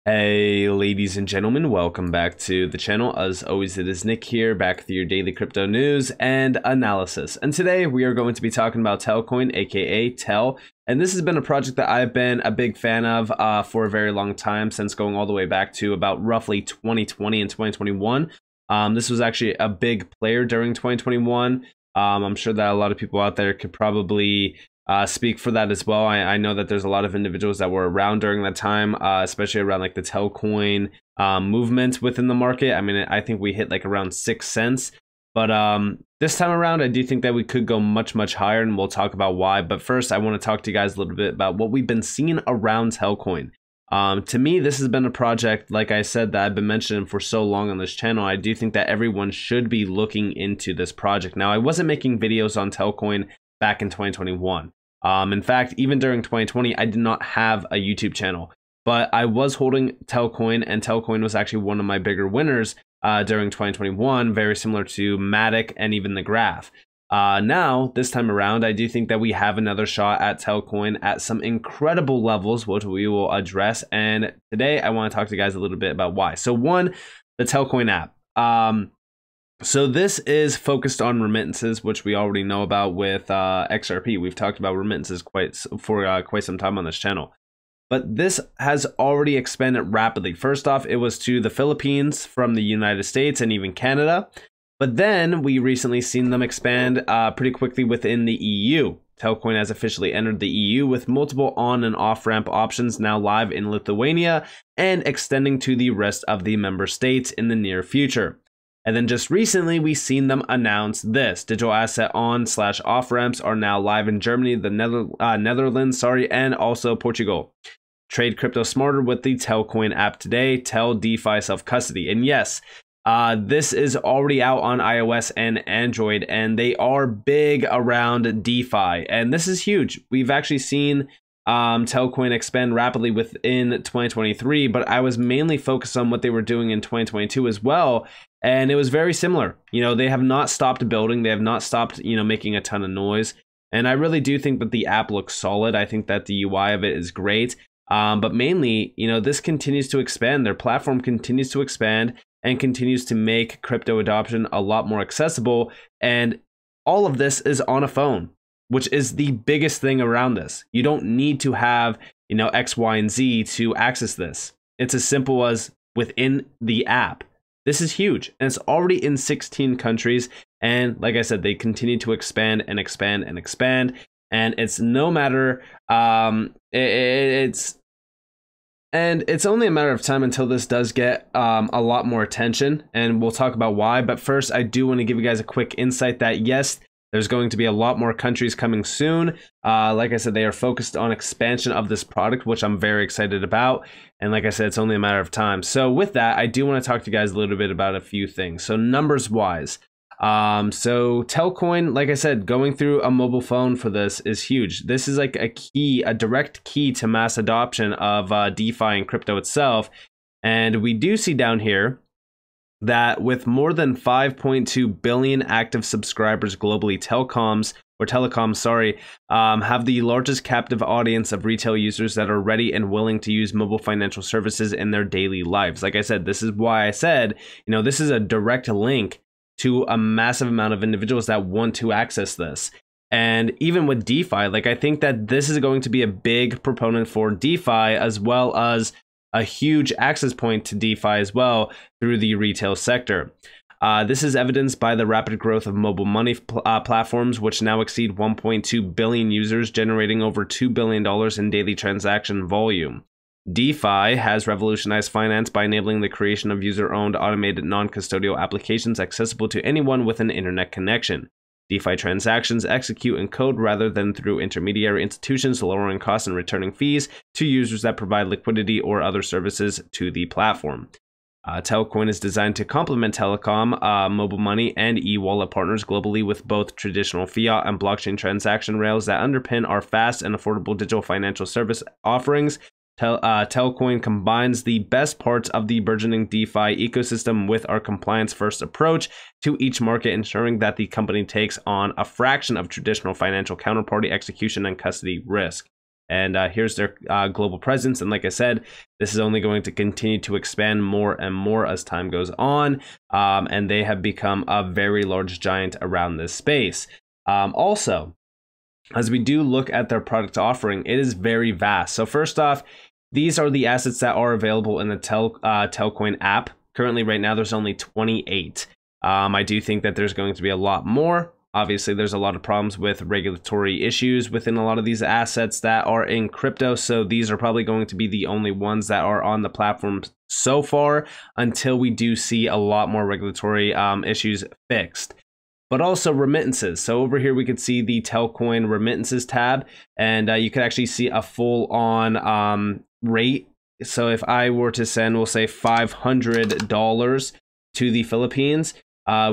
Hey ladies and gentlemen, welcome back to the channel. As always, it is Nick here, back with your daily crypto news and analysis. And today we are going to be talking about Telcoin, aka TEL. And this has been a project that I've been a big fan of for a very long time, since going all the way back to about roughly 2020 and 2021. This was actually a big player during 2021. I'm sure that a lot of people out there could probably speak for that as well. I know that there's a lot of individuals that were around during that time, especially around like the Telcoin movement within the market. I mean, I think we hit like around 6 cents. But this time around, I do think that we could go much higher, and we'll talk about why. But first, I want to talk to you guys a little bit about what we've been seeing around Telcoin. To me, this has been a project, like I said, that I've been mentioning for so long on this channel. I do think that everyone should be looking into this project. Now, I wasn't making videos on Telcoin back in 2021. In fact, even during 2020, I did not have a YouTube channel, but I was holding Telcoin, and Telcoin was actually one of my bigger winners during 2021, very similar to Matic and even the Graph. Now, this time around, I do think that we have another shot at Telcoin at some incredible levels, which we will address. And today, I want to talk to you guys a little bit about why. So one, the Telcoin app. So this is focused on remittances, which we already know about with XRP. We've talked about remittances for quite some time on this channel. But this has already expanded rapidly. First off, it was to the Philippines from the United States and even Canada. But then we recently seen them expand pretty quickly within the EU. Telcoin has officially entered the EU with multiple on and off ramp options now live in Lithuania and extending to the rest of the member states in the near future. And then just recently, we've seen them announce this. Digital asset on/off ramps are now live in Germany, the Netherlands, and also Portugal. Trade crypto smarter with the Telcoin app today, TEL DeFi self-custody. And yes, this is already out on iOS and Android, and they are big around DeFi. And this is huge. We've actually seen Telcoin expand rapidly within 2023, but I was mainly focused on what they were doing in 2022 as well. And it was very similar. You know, they have not stopped building. They have not stopped, making a ton of noise. And I really do think that the app looks solid. I think that the UI of it is great. But mainly, this continues to expand. Their platform continues to expand and continues to make crypto adoption a lot more accessible. And all of this is on a phone, which is the biggest thing around this. You don't need to have, X, Y, and Z to access this. It's as simple as within the app. This is huge, and it's already in 16 countries. And like I said, they continue to expand and expand and expand. And it's no matter, it's only a matter of time until this does get a lot more attention. And we'll talk about why. But first, I do want to give you guys a quick insight that yes, there's going to be a lot more countries coming soon. Like I said, they are focused on expansion of this product, which I'm very excited about. And like I said, it's only a matter of time. So with that, I do want to talk to you guys a little bit about a few things. So numbers wise, so Telcoin, like I said, going through a mobile phone for this is huge. This is like a direct key to mass adoption of DeFi and crypto itself. And we do see down here that with more than 5.2 billion active subscribers globally, telecoms have the largest captive audience of retail users that are ready and willing to use mobile financial services in their daily lives. Like I said, this is why I said, this is a direct link to a massive amount of individuals that want to access this. And even with DeFi, like I think that this is going to be a big proponent for DeFi, as well as a huge access point to DeFi as well through the retail sector. This is evidenced by the rapid growth of mobile money platforms, which now exceed 1.2 billion users, generating over $2 billion in daily transaction volume. DeFi has revolutionized finance by enabling the creation of user-owned automated non-custodial applications accessible to anyone with an internet connection. DeFi transactions execute in code rather than through intermediary institutions, lowering costs and returning fees to users that provide liquidity or other services to the platform. Telcoin is designed to complement telecom, mobile money, and e-wallet partners globally with both traditional fiat and blockchain transaction rails that underpin our fast and affordable digital financial service offerings. Telcoin combines the best parts of the burgeoning DeFi ecosystem with our compliance-first approach to each market, ensuring that the company takes on a fraction of traditional financial counterparty execution and custody risk. And here's their global presence. And like I said, this is only going to continue to expand more and more as time goes on. And they have become a very large giant around this space. Also, as we do look at their product offering, it is very vast. So first off, these are the assets that are available in the Telcoin app. Currently, right now, there's only 28. I do think that there's going to be a lot more. Obviously, there's a lot of problems with regulatory issues within a lot of these assets that are in crypto. So these are probably going to be the only ones that are on the platform so far until we do see a lot more regulatory issues fixed. But also remittances. So over here, we could see the Telcoin remittances tab, and you could actually see a full on rate. So if I were to send, we'll say $500 to the Philippines,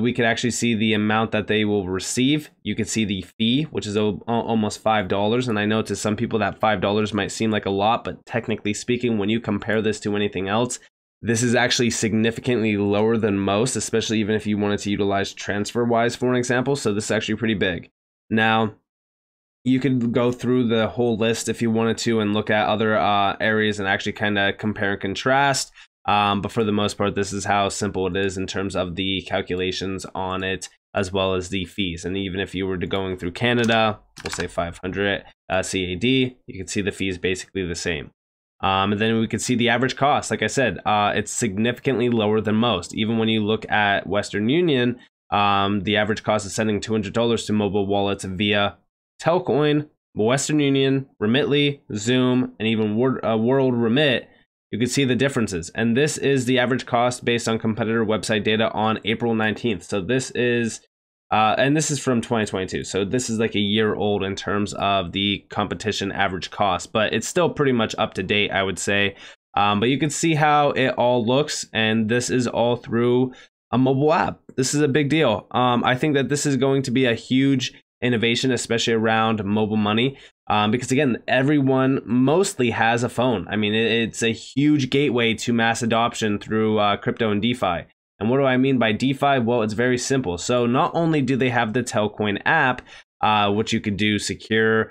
we could actually see the amount that they will receive. You could see the fee, which is almost $5. And I know to some people that $5 might seem like a lot, but technically speaking, when you compare this to anything else, this is actually significantly lower than most, especially even if you wanted to utilize TransferWise, for an example. So this is actually pretty big. Now, you could go through the whole list if you wanted to and look at other areas and actually kind of compare and contrast. But for the most part, this is how simple it is in terms of the calculations on it, as well as the fees. And even if you were to going through Canada, we'll say 500 CAD, you can see the fees basically the same. And then we could see the average cost. Like I said, it's significantly lower than most. Even when you look at Western Union, the average cost is sending $200 to mobile wallets via Telcoin, Western Union, Remitly, Zoom, and even World Remit. You can see the differences. And this is the average cost based on competitor website data on April 19th. So this is, and this is from 2022. So this is like a year old in terms of the competition average cost, but it's still pretty much up to date, I would say. But you can see how it all looks. And this is all through a mobile app. This is a big deal. I think that this is going to be a huge innovation, especially around mobile money. Because again, everyone mostly has a phone. I mean, it's a huge gateway to mass adoption through crypto and DeFi. And what do I mean by DeFi? Well, it's very simple. So not only do they have the Telcoin app, which you could do secure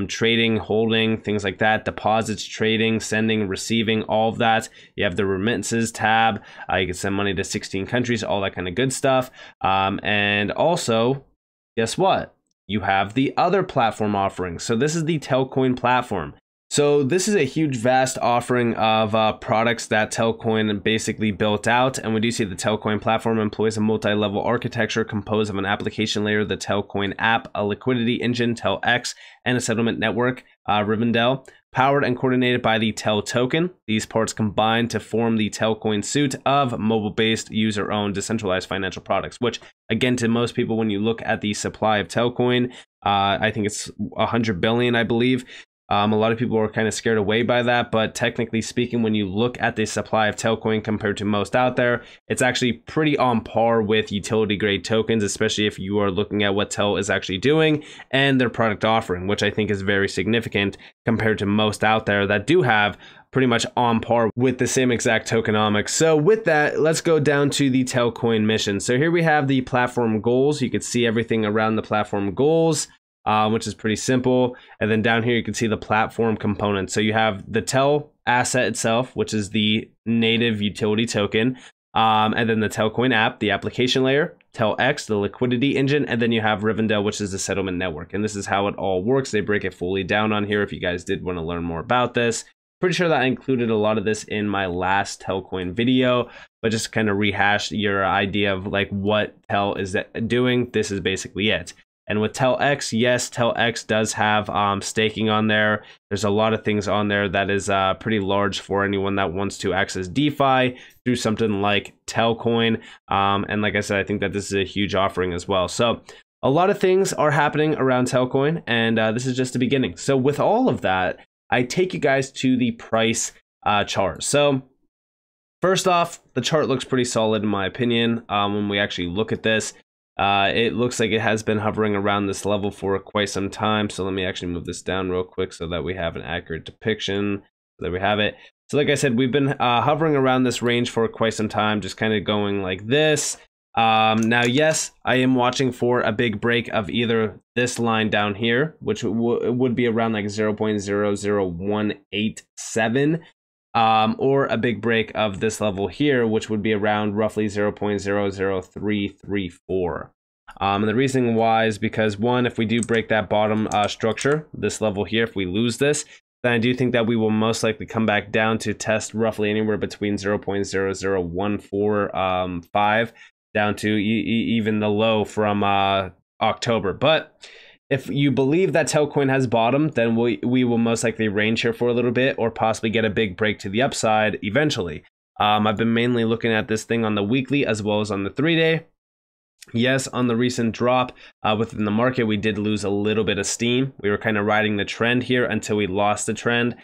trading, holding, things like that, deposits, trading, sending, receiving, all of that. You have the remittances tab. You can send money to 16 countries, all that kind of good stuff. And also, guess what? You have the other platform offerings. So this is the Telcoin platform. So this is a huge, vast offering of products that Telcoin basically built out. And we do see the Telcoin platform employs a multi-level architecture composed of an application layer, the Telcoin app, a liquidity engine, TELx, and a settlement network, Rivendell, powered and coordinated by the TEL token. These parts combine to form the Telcoin suite of mobile-based, user-owned, decentralized financial products, which, again, to most people, when you look at the supply of Telcoin, I think it's 100 billion, I believe. A lot of people are kind of scared away by that, but technically speaking, when you look at the supply of Telcoin compared to most out there, it's actually pretty on par with utility grade tokens, especially if you are looking at what TEL is actually doing and their product offering, which I think is very significant compared to most out there that do have pretty much on par with the same exact tokenomics. So with that, let's go down to the Telcoin mission. So here we have the platform goals. You can see everything around the platform goals. Which is pretty simple. And then down here, you can see the platform components. So you have the TEL asset itself, which is the native utility token. And then the Telcoin app, the application layer, TELx, the liquidity engine, and then you have Rivendell, which is the settlement network. And this is how it all works. They break it fully down on here if you guys did want to learn more about this. Pretty sure that I included a lot of this in my last Telcoin video, but just kind of rehash your idea of like what TEL is doing. This is basically it. And with TELx, yes, TELx does have staking on there. There's a lot of things on there that is pretty large for anyone that wants to access DeFi through something like Telcoin. And like I said, I think that this is a huge offering as well. So a lot of things are happening around Telcoin, and this is just the beginning. So with all of that, I take you guys to the price chart. So first off, the chart looks pretty solid in my opinion. When we actually look at this, it looks like it has been hovering around this level for quite some time. So let me actually move this down real quick so that we have an accurate depiction. There we have it. So like I said, we've been hovering around this range for quite some time, just kind of going like this. Now, yes, I am watching for a big break of either this line down here, which would be around like 0.00187, or a big break of this level here, which would be around roughly 0.00334. And the reason why is because, one, if we do break that bottom structure, this level here, if we lose this, then I do think that we will most likely come back down to test roughly anywhere between 0.00145 down to even the low from October. But if you believe that Telcoin has bottomed, then we will most likely range here for a little bit, or possibly get a big break to the upside eventually. I've been mainly looking at this thing on the weekly as well as on the 3-day. Yes, on the recent drop within the market, we did lose a little bit of steam. We were kind of riding the trend here until we lost the trend,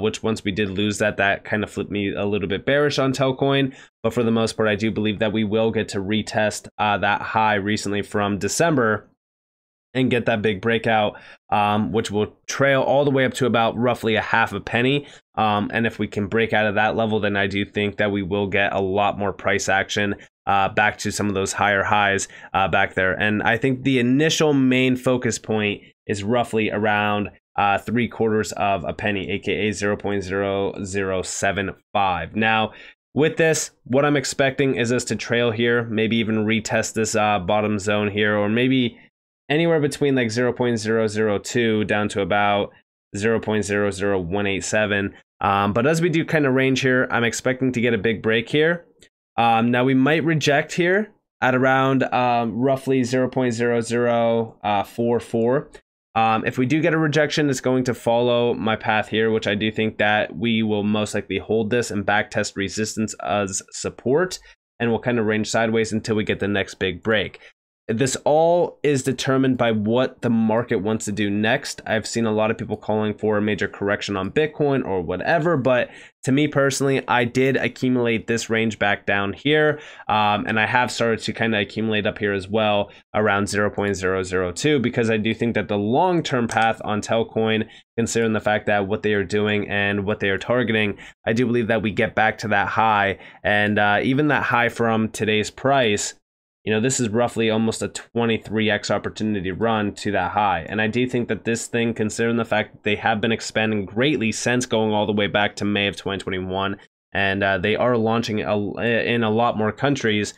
which once we did lose that kind of flipped me a little bit bearish on Telcoin. But for the most part, I do believe that we will get to retest that high recently from December and get that big breakout, which will trail all the way up to about roughly a half a penny. And if we can break out of that level, then I do think that we will get a lot more price action back to some of those higher highs back there. And I think the initial main focus point is roughly around 3/4 of a penny, aka 0.0075. Now, with this, what I'm expecting is us to trail here, maybe even retest this bottom zone here, or maybe anywhere between like 0.002 down to about 0.00187. But as we do kind of range here, I'm expecting to get a big break here. Now we might reject here at around roughly 0.0044. If we do get a rejection, it's going to follow my path here, which I do think that we will most likely hold this and backtest resistance as support, and we'll kind of range sideways until we get the next big break. This all is determined by what the market wants to do next. I've seen a lot of people calling for a major correction on Bitcoin or whatever, but to me personally, I did accumulate this range back down here, and I have started to kind of accumulate up here as well around 0.002, because I do think that the long-term path on Telcoin, considering the fact that what they are doing and what they are targeting, I do believe that we get back to that high, and even that high from today's price, you know, this is roughly almost a 23x opportunity run to that high. And I do think that this thing, considering the fact that they have been expanding greatly since going all the way back to May of 2021, and they are launching in a lot more countries,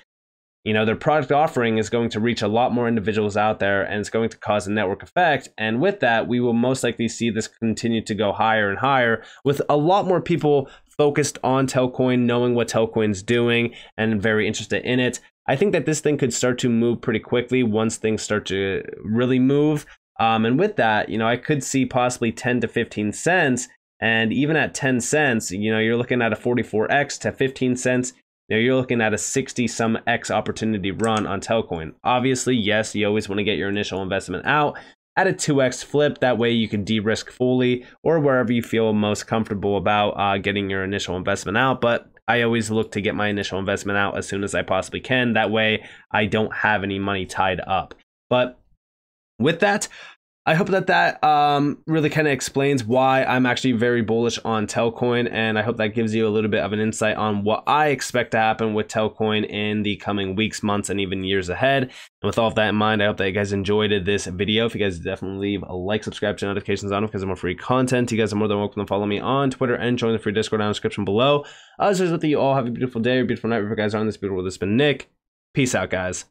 you know, their product offering is going to reach a lot more individuals out there, and it's going to cause a network effect. And with that, we will most likely see this continue to go higher and higher, with a lot more people focused on Telcoin, knowing what Telcoin's doing and very interested in it. I think that this thing could start to move pretty quickly once things start to really move. And with that, you know, I could see possibly 10 to 15 cents. And even at 10 cents, you know, you're looking at a 44x to 15 cents. You know, you're looking at a 60 some X opportunity run on Telcoin. Obviously, yes, you always want to get your initial investment out at a 2x flip. That way you can de-risk fully, or wherever you feel most comfortable about getting your initial investment out. But I always look to get my initial investment out as soon as I possibly can. That way I don't have any money tied up. But with that, I hope that that really kind of explains why I'm actually very bullish on Telcoin, and I hope that gives you a little bit of an insight on what I expect to happen with Telcoin in the coming weeks, months, and even years ahead. And with all of that in mind, I hope that you guys enjoyed this video. If you guys definitely leave a like, subscribe, to notifications on because of more free content. You guys are more than welcome to follow me on Twitter and join the free Discord down in the description below. Otherwise, with you all, have a beautiful day or beautiful night. Wherever you guys are on this beautiful world. This has been Nick. Peace out, guys.